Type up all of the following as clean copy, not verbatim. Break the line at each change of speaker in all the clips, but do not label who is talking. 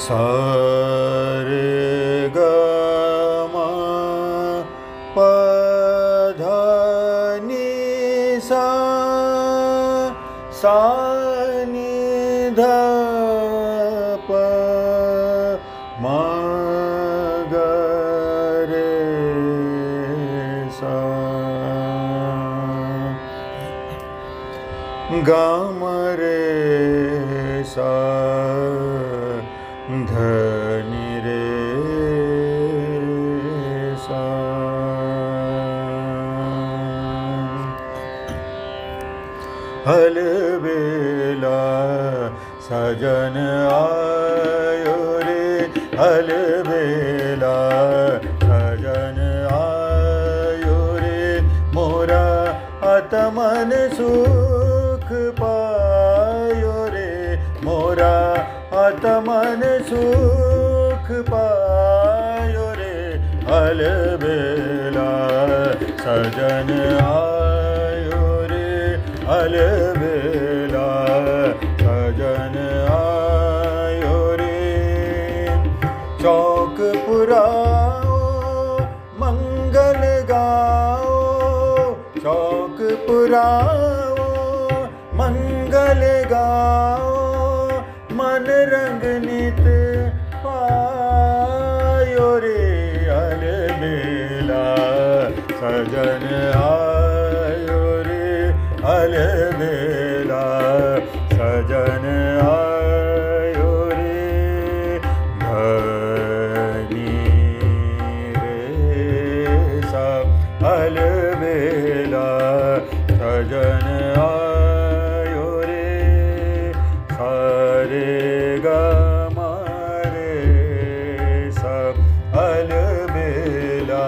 सा रे ग म प ध नि सा सा नि ध प म ग रे सा ग म रे सा ध नि रे सा। अलबेला सजन आयो रे, अलबेला सजन आयो रे, मोरा आत्मन सुख पायो रे, मोरा आत्मन सुख पायो रे। अलबेला सजन आयो रे, अलबेला सजन आयो रे। चौक पुराओ मंगल गाओ, चौक पुराओ मंगल गाओ, मन रंग नित पायो रे। अलबेला सजन आयो रे, अलबेला सजन आयो रे। धनी रे सा अलबेला सजन आयो रे। सा रे ग म रे सा अलबेला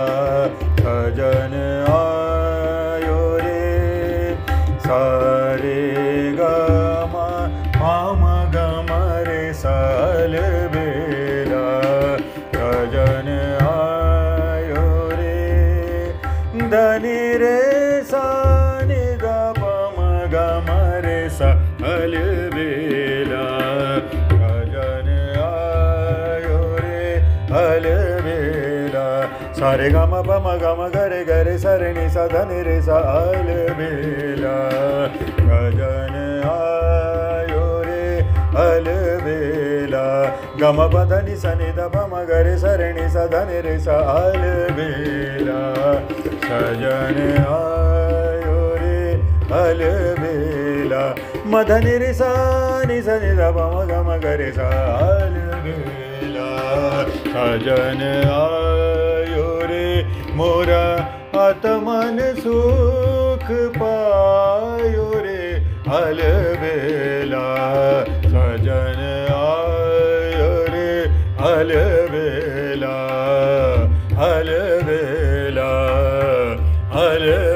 सजन आयो रे। सा रे ग म ग म रे सा अलबेला सजन आयो रे। धनि रे सा नि द प म ग म रे सा अलबेला सजन आयो रे। अलबेला सा रे ग म प म ग म ग रे ग रे सा रे नि सा ध नि रे सा अलबेला सजन आयो रे। अलबेला ग म प ध नि सा नि द प म ग रे सा रे नि सा ध नि रे सा अलबेला सजन आयो रे। अलबेला म ध नि रे सा नि द प म ग म ग रे सा अलबेला सजन आयो रे। मोरा आत्मन सुख पायो रे। अलबेला सजन आयो रे। अलबेला अलबेला अलबेला।